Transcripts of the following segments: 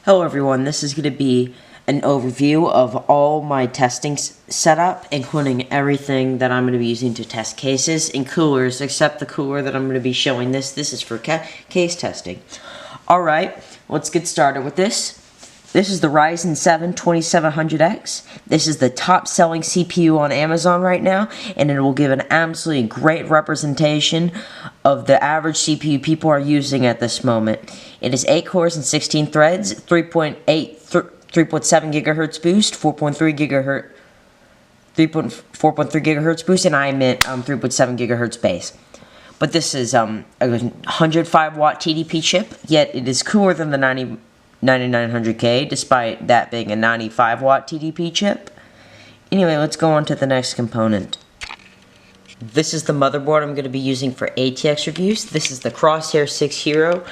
Hello everyone, this is going to be an overview of all my testing setup, including everything that I'm going to be using to test cases and coolers, except the cooler that I'm going to be showing this. This is for case testing. Alright, let's get started with this. This is the Ryzen 7 2700X. This is the top selling CPU on Amazon right now, and it will give an absolutely great representation of the average CPU people are using at this moment. It is 8 cores and 16 threads, 3.7 gigahertz boost, 4.3 gigahertz boost, and I meant 3.7 gigahertz base. But this is a 105 watt TDP chip, yet it is cooler than the 9900K, despite that being a 95 watt TDP chip. Anyway, let's go on to the next component. This is the motherboard I'm going to be using for ATX reviews. This is the Crosshair 6 Hero,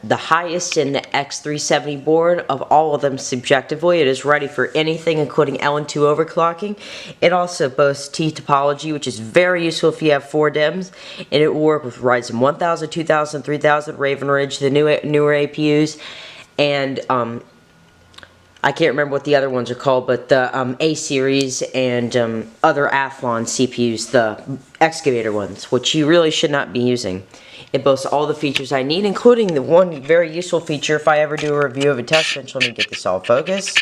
the highest in the X370 board of all of them subjectively. It is ready for anything, including LN2 overclocking. It also boasts T topology, which is very useful if you have 4 DIMMs, and it will work with Ryzen 1000, 2000, 3000, Raven Ridge, the newer APUs, and I can't remember what the other ones are called, but the A-series and other Athlon CPUs, the excavator ones, which you really should not be using. It boasts all the features I need, including the one very useful feature if I ever do a review of a test bench. Let me get this all focused.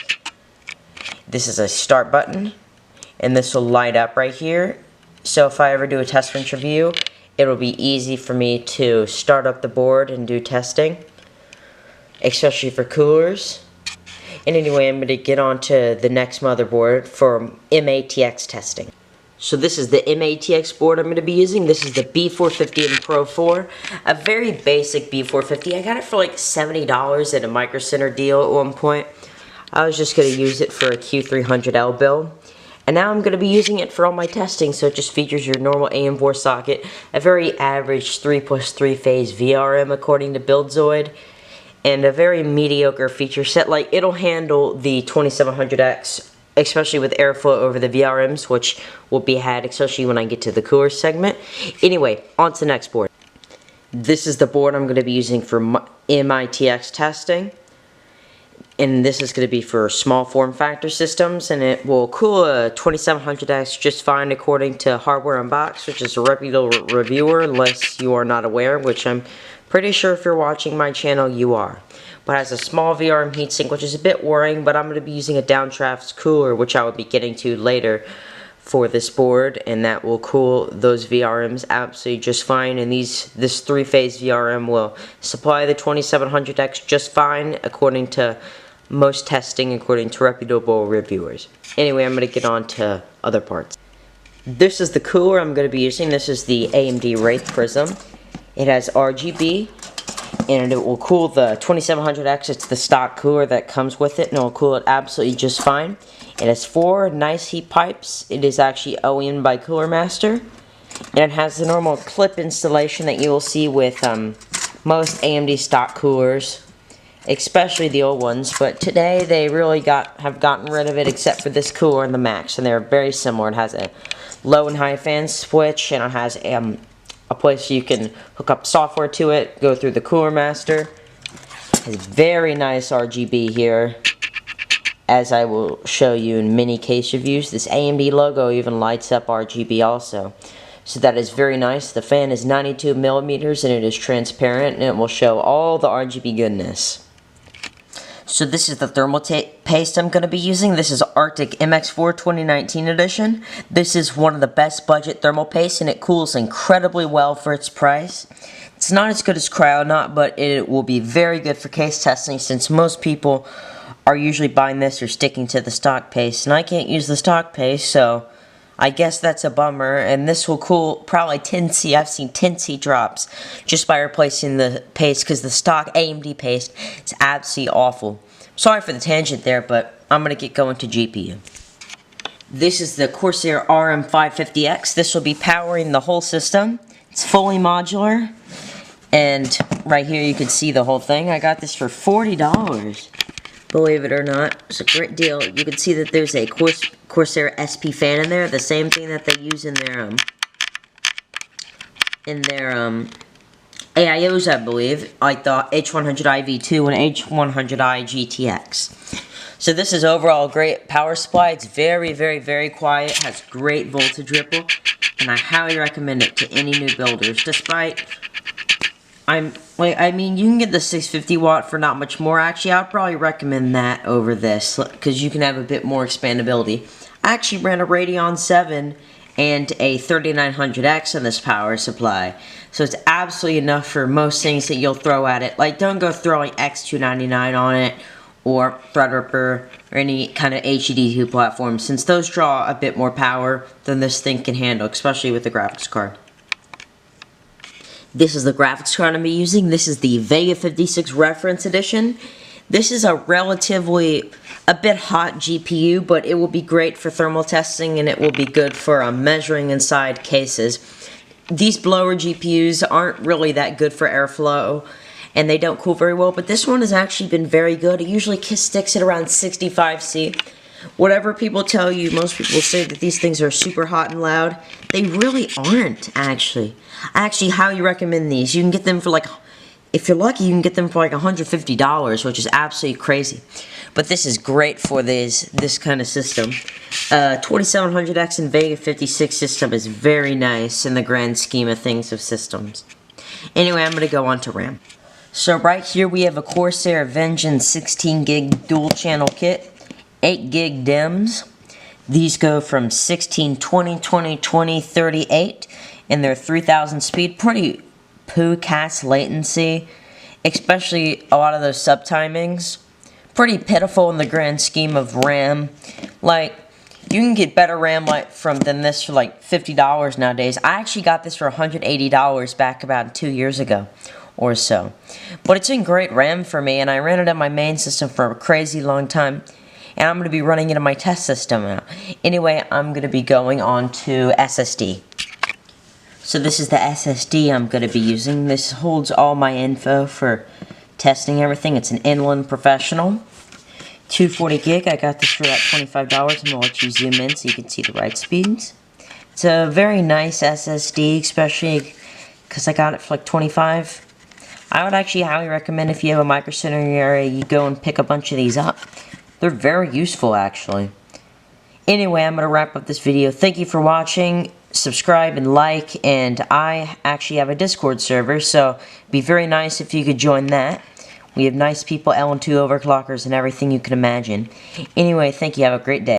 This is a start button, and this will light up right here. So if I ever do a test bench review, it will be easy for me to start up the board and do testing, especially for coolers. And anyway, I'm going to get on to the next motherboard for MATX testing. So this is the MATX board I'm going to be using. This is the B450 and Pro 4. A very basic B450. I got it for like $70 at a Micro Center deal at one point. I was just going to use it for a Q300L build. And now I'm going to be using it for all my testing, so it just features your normal AM4 socket, a very average 3+3 phase VRM according to BuildZoid, and a very mediocre feature set. Like, it'll handle the 2700X, especially with airflow over the VRMs, which will be had especially when I get to the cooler segment. Anyway, on to the next board. This is the board I'm going to be using for MITX testing, and this is going to be for small form factor systems, and it will cool a 2700X just fine according to Hardware Unboxed, which is a reputable reviewer, unless you are not aware, which I'm pretty sure if you're watching my channel you are. But it has a small VRM heatsink, which is a bit worrying, but I'm going to be using a downdraft cooler, which I will be getting to later for this board, and that will cool those VRMs absolutely just fine. And this 3-phase VRM will supply the 2700X just fine according to most testing, according to reputable reviewers. Anyway, I'm going to get on to other parts. This is the cooler I'm going to be using. This is the AMD Wraith Prism. It has RGB, and it will cool the 2700X. It's the stock cooler that comes with it, and it will cool it absolutely just fine. It has 4 nice heat pipes. It is actually OEM'd by Cooler Master, and it has the normal clip installation that you will see with most AMD stock coolers, especially the old ones. But today they really have gotten rid of it, except for this cooler and the Max, and they're very similar. It has a low and high fan switch, and it has a place you can hook up software to it, go through the Cooler Master. It has very nice RGB here, as I will show you in many case reviews. This AMD logo even lights up RGB also, so that is very nice. The fan is 92 millimeters and it is transparent, and it will show all the RGB goodness. So this is the thermal paste I'm going to be using. This is Arctic MX4 2019 edition. This is one of the best budget thermal pastes, and it cools incredibly well for its price. It's not as good as Cryonaut, but it will be very good for case testing, since most people are usually buying this or sticking to the stock paste, and I can't use the stock paste, so I guess that's a bummer. And this will cool probably 10C. I've seen 10C drops just by replacing the paste, because the stock AMD paste is absolutely awful. Sorry for the tangent there, but I'm going to get going to GPU. This is the Corsair RM550X. This will be powering the whole system. It's fully modular, and right here you can see the whole thing. I got this for $40. Believe it or not, it's a great deal. You can see that there's a Corsair SP fan in there, the same thing that they use in their AIOs, I believe, like the H100i V2 and H100i GTX. So this is overall a great power supply. It's very, very, very quiet, has great voltage ripple, and I highly recommend it to any new builders. Despite, I mean, you can get the 650 watt for not much more. Actually, I'd probably recommend that over this, because you can have a bit more expandability. I actually ran a Radeon 7 and a 3900X in this power supply. So it's absolutely enough for most things that you'll throw at it. Like, don't go throwing X299 on it, or Threadripper, or any kind of HD2 platform, since those draw a bit more power than this thing can handle, especially with the graphics card. This is the graphics card I'm using. This is the Vega 56 Reference Edition. This is a relatively a bit hot GPU, but it will be great for thermal testing, and it will be good for measuring inside cases. These blower GPUs aren't really that good for airflow, and they don't cool very well, but this one has actually been very good. It usually sticks at around 65°C. Whatever people tell you, most people say that these things are super hot and loud. They really aren't, actually. I actually highly recommend these. You can get them for like, if you're lucky, you can get them for like $150, which is absolutely crazy. But this is great for this kind of system. 2700X and Vega 56 system is very nice in the grand scheme of things of systems. Anyway, I'm going to go on to RAM. So right here we have a Corsair Vengeance 16 gig dual channel kit, 8 gig DIMMs. These go from 16, 20, 20, 20, 38, and they're 3000 speed. Pretty poo-cast latency, especially a lot of those sub-timings. Pretty pitiful in the grand scheme of RAM. Like, you can get better RAM than this for like $50 nowadays. I actually got this for $180 back about 2 years ago or so. But it's in great RAM for me, and I ran it on my main system for a crazy long time. And I'm going to be running it in my test system now. Anyway, I'm going to be going on to SSD. So this is the SSD I'm going to be using. This holds all my info for testing everything. It's an Inland Professional. 240 gig. I got this for about $25. I'm going to let you zoom in so you can see the write speeds. It's a very nice SSD, especially because I got it for like $25. I would actually highly recommend, if you have a Micro Center in your area, you go and pick a bunch of these up. They're very useful, actually. Anyway, I'm going to wrap up this video. Thank you for watching. Subscribe and like, and I actually have a Discord server, so it'd be very nice if you could join that. We have nice people, L2 overclockers, and everything you can imagine. Anyway, thank you. Have a great day.